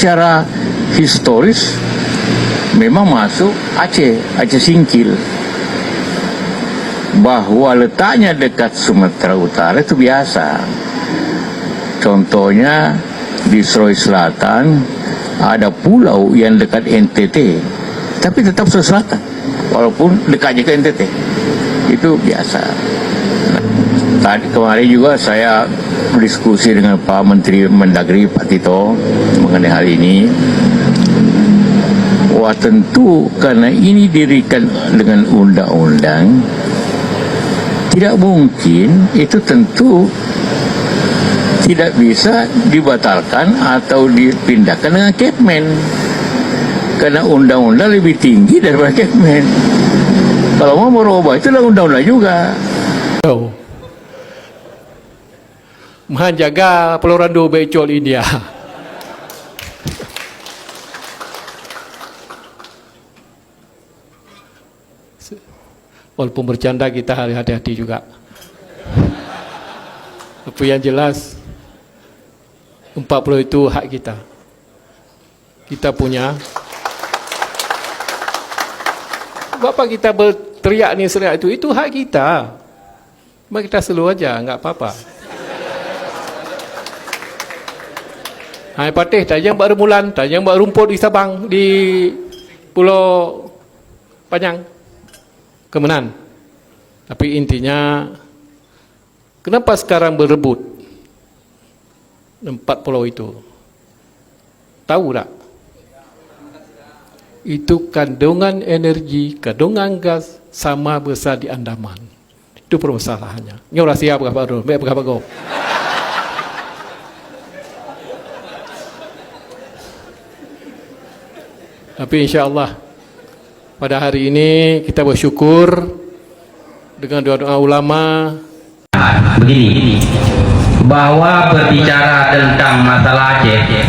secara historis memang masuk Aceh Singkil. Bahwa letaknya dekat Sumatera Utara itu biasa. Contohnya di Sulawesi Selatan ada pulau yang dekat NTT, tapi tetap Sulawesi Selatan, walaupun dekatnya ke NTT. Itu biasa. Tadi kemarin juga saya berdiskusi dengan Pak Menteri Mendagri Pak Tito mengenai hal ini. Wah, tentu karena ini dirikan dengan undang-undang, tidak mungkin itu tentu tidak bisa dibatalkan atau dipindahkan dengan Kepmen, karena undang-undang lebih tinggi daripada Kepmen. Kalau mau merubah itu adalah undang-undang juga. Menjaga Pelorando Becol India. Walaupun bercanda kita harus hati-hati juga. Tapi yang jelas 40 itu hak kita. Kita punya. Bapak kita berteriak ni seriak itu hak kita. Maka kita selalu aja, enggak apa-apa. Hai patih, tajam buat remulan, tajam buat rumput di Sabang, di Pulau Panjang, Kemenan. Tapi intinya, kenapa sekarang berebut 4 pulau itu? Tahu tak? Itu kandungan energi, kandungan gas sama besar di Andaman. Itu permasalahannya. Ini orang siap berapa go? Tapi insya-Allah pada hari ini kita bersyukur dengan doa-doa ulama. Begini, bahwa berbicara tentang masalah Aceh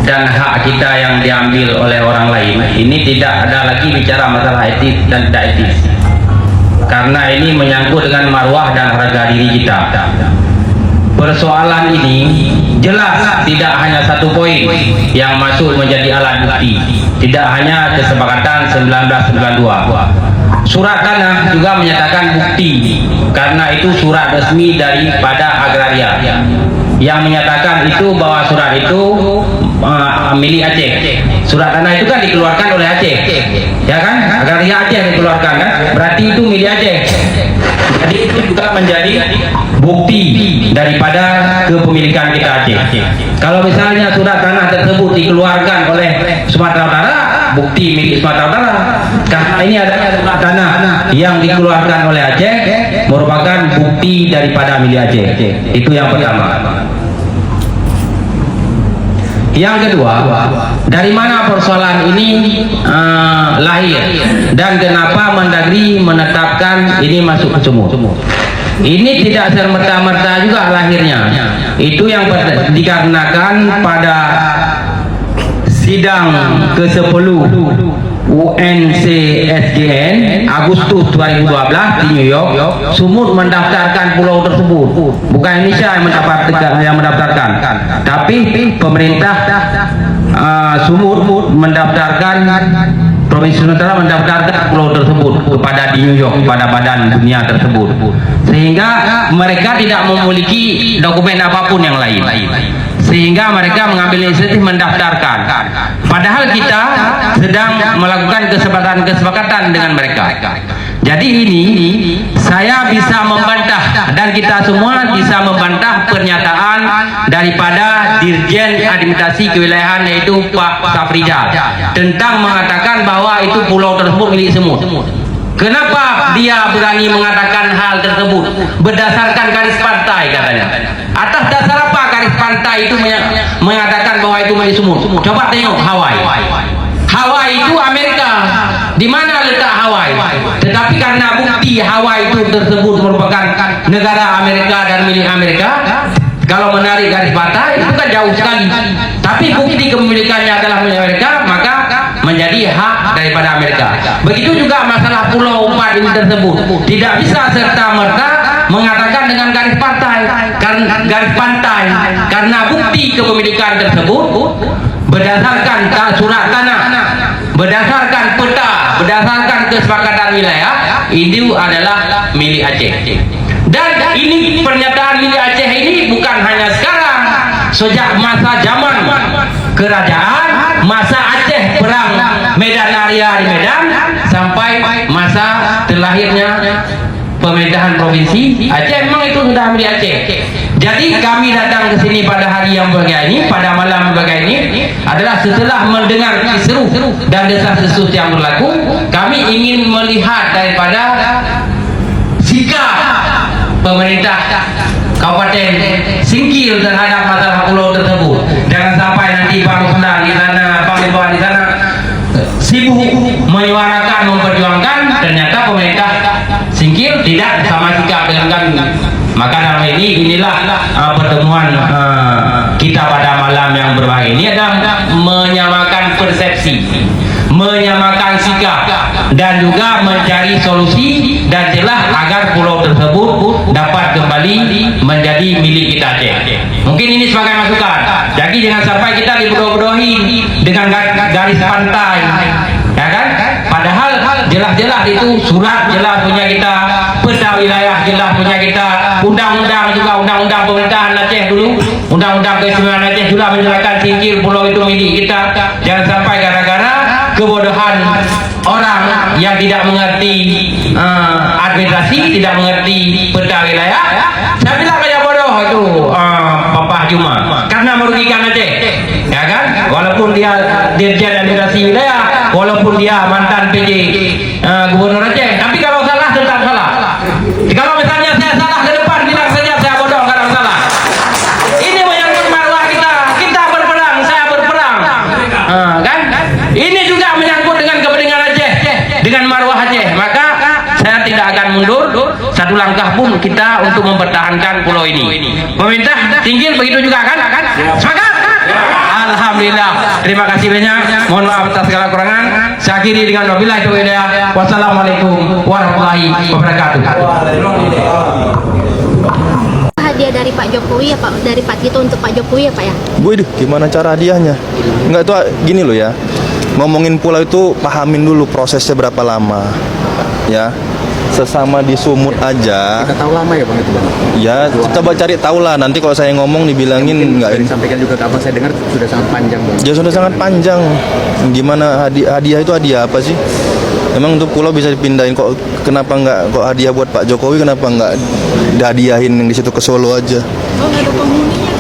dan hak kita yang diambil oleh orang lain, ini tidak ada lagi bicara masalah etis dan tidak etis, karena ini menyangkut dengan marwah dan harga diri kita. Persoalan ini jelas tidak hanya satu poin yang masuk menjadi alat bukti, tidak hanya kesepakatan 1992. Surat tanah juga menyatakan bukti, karena itu surat resmi daripada agraria yang menyatakan itu bahwa surat itu milik Aceh. Surat tanah itu kan dikeluarkan oleh Aceh, ya kan? Agraria Aceh dikeluarkan kan? Berarti itu milik Aceh. Jadi itu juga menjadi bukti daripada kepemilikan kita Aceh. Kalau misalnya surat tanah tersebut dikeluarkan oleh Sumatera Utara, bukti milik Sumatera Utara. Karena ini adalah surat tanah yang dikeluarkan oleh Aceh, merupakan bukti daripada milik Aceh. Itu yang pertama. Yang kedua, dari mana persoalan ini lahir dan kenapa Mendagri menetapkan ini masuk ke sumur? Ini tidak serta-merta juga lahirnya. Itu yang dikarenakan pada sidang ke-10 UNCSGN Agustus 2012 di New York, Sumut mendaftarkan pulau tersebut. Bukan Indonesia yang mendaftarkan, tapi pemerintah Sumut mendaftarkan, Provinsi Sumatera mendaftarkan pulau tersebut kepada di New York, pada badan dunia tersebut, sehingga mereka tidak memiliki dokumen apapun yang lain, sehingga mereka mengambil inisiatif mendaftarkan. Padahal kita sedang melakukan kesepakatan dengan mereka. Jadi ini saya bisa membantah dan kita semua bisa membantah pernyataan daripada Dirjen Administrasi Kewilayahan, yaitu Pak Safrizal, tentang mengatakan bahwa itu pulau tersebut milik Sumut. Kenapa dia berani mengatakan hal tersebut? Berdasarkan garis pantai katanya. Atas dasar apa garis pantai itu mengatakan bahwa itu milik Sumut? Coba tengok Hawaii. Hawaii itu Amerika. Di mana letak Hawaii? Tetapi karena bukti Hawaii itu tersebut merupakan negara Amerika dan milik Amerika, kalau menarik garis pantai itu kan jauh sekali. Tapi bukti kepemilikannya adalah milik Amerika, maka menjadi hak daripada Amerika. Begitu juga masalah Pulau 4 ini tersebut. Tidak bisa serta-merta mengatakan dengan garis pantai, karena bukti kepemilikan tersebut berdasarkan surat tanah, berdasarkan peta, berdasarkan kesepakatan wilayah, itu adalah milik Aceh. Dan ini pernyataan milik Aceh ini bukan hanya sekarang, sejak masa zaman kerajaan, masa Aceh perang Medan Area di Medan, sampai masa terlahirnya pemerintahan provinsi Aceh, memang itu sudah milik Aceh. Jadi kami datang ke sini pada hari yang berbahagia ini, pada malam berbahagia ini adalah setelah mendengar kisruh dan desas-desus yang berlaku, kami ingin melihat daripada sikap pemerintah Kabupaten Singkil terhadap masalah pulau tersebut. Jangan sampai nanti Bang Sundan di sana, Bang Ibuan di sana sibuk menyuarakan, memperjuangkan, ternyata pemerintah Singkil tidak sama sikap dengan kami. Maka dalam inilah pertemuan kita pada malam yang berbahagia ini adalah menyamakan persepsi, menyamakan sikap, dan juga mencari solusi dan celah agar pulau tersebut dapat kembali menjadi milik kita Aceh. Mungkin ini sebagai masukan. Jadi jangan sampai kita dibodoh-bodohi dengan garis pantai, ya kan? Padahal jelas-jelas itu surat jelas punya kita, peta wilayah jelas punya kita, undang-undang juga, undang-undang pemerintahan Aceh dulu, undang-undang keistimewaan Aceh sudah menjelaskan Singkil pulau itu milik kita. Jangan sampai gara-gara kebodohan orang yang tidak mengerti administrasi, tidak mengerti peta wilayah, saya bilang kayak bodoh itu Papa Juma, karena merugikan Aceh, ya kan? Walaupun dia dirjen administrasi wilayah, walaupun dia mantan PJ Gubernur Aceh, tapi kalau salah tetap salah. Kalau misalnya saya salah ke depan, bilang saja saya bodoh, nggak ada masalah. Ini menyangkut marwah kita, kita berperang, saya berperang, kan? Ini juga menyangkut dengan kepentingan Aceh, dengan marwah Aceh. Maka saya tidak akan mundur satu langkah pun kita untuk mempertahankan pulau ini. Pemerintah Singkil begitu juga kan? Sepakat? Alhamdulillah. Terima kasih banyak. Mohon maaf atas segala kekurangan. Saya akhiri dengan wabillahi taufiq. Wassalamualaikum warahmatullahi wabarakatuh. Hadiah dari Pak Jokowi ya Pak, dari Pak Tito untuk Pak Jokowi ya Pak ya? Waduh, gimana cara hadiahnya? Enggak, tuh gini loh ya. Ngomongin pulau itu pahamin dulu prosesnya berapa lama. Ya. Sesama di Sumut aja. Kita tahu lama ya Bang itu Bang? Ya, coba cari tahu lah. Nanti kalau saya ngomong dibilangin enggak. Disampaikan juga ke Abang, saya dengar sudah sangat panjang Bang. Ya sudah sangat panjang. Gimana hadiah itu hadiah apa sih? Emang untuk pulau bisa dipindahin kok, kenapa enggak kok hadiah buat Pak Jokowi, kenapa enggak dihadiahin yang di situ ke Solo aja? Oh, nggak ada penghuninya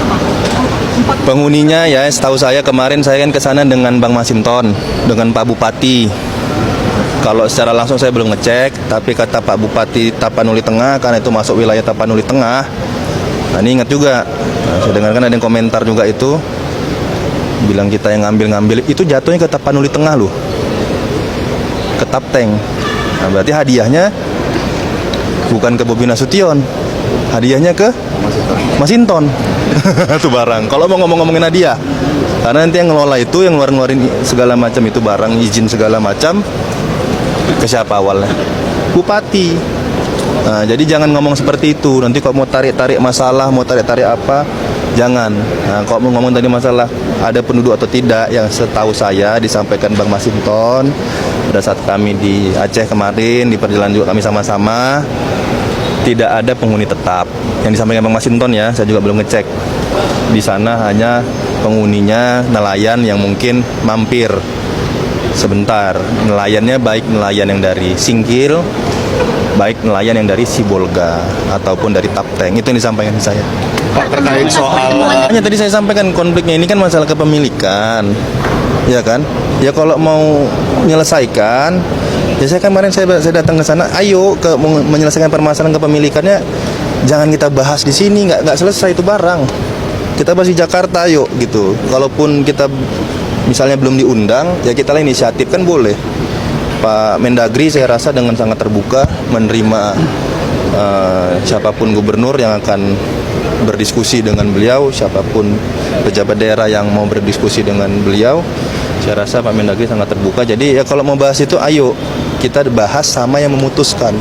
Pak? Penghuninya ya, setahu saya kemarin saya kan ke sana dengan Bang Masinton, dengan Pak Bupati. Kalau secara langsung saya belum ngecek, tapi kata Pak Bupati Tapanuli Tengah, karena itu masuk wilayah Tapanuli Tengah. Nah, ini ingat juga. Nah, saya dengarkan ada yang komentar juga itu, bilang kita yang ngambil-ngambil, itu jatuhnya ke Tapanuli Tengah loh, ke Tapteng. Nah, berarti hadiahnya bukan ke Bobi Nasution, hadiahnya ke Masinton. Itu barang. Kalau mau ngomongin hadiah, karena nanti yang ngelola itu, yang ngeluarin segala macam itu barang, izin segala macam, ke siapa awalnya? Bupati. Nah, jadi jangan ngomong seperti itu. Nanti kok mau tarik-tarik masalah, mau tarik-tarik apa, jangan. Nah, kok mau ngomong tadi masalah ada penduduk atau tidak, yang setahu saya disampaikan Bang Masinton pada saat kami di Aceh kemarin, di perjalanan juga kami sama-sama, tidak ada penghuni tetap. Yang disampaikan Bang Masinton ya, saya juga belum ngecek. Di sana hanya penghuninya nelayan yang mungkin mampir sebentar. Nelayannya baik nelayan yang dari Singkil, baik nelayan yang dari Sibolga ataupun dari Tapteng. Itu yang disampaikan saya. Pak, terkait soal Hanya tadi saya sampaikan konfliknya ini kan masalah kepemilikan, ya kan? Ya kalau mau menyelesaikan, ya saya kemarin saya datang ke sana, ayo menyelesaikan permasalahan kepemilikannya. Jangan kita bahas di sini, nggak selesai itu barang. Kita bahas di Jakarta, ayo gitu. Kalaupun kita misalnya belum diundang, ya kita lah inisiatif kan boleh. Pak Mendagri saya rasa dengan sangat terbuka menerima siapapun gubernur yang akan berdiskusi dengan beliau, siapapun pejabat daerah yang mau berdiskusi dengan beliau. Saya rasa Pak Mendagri sangat terbuka. Jadi ya kalau mau bahas itu, ayo kita bahas sama yang memutuskan.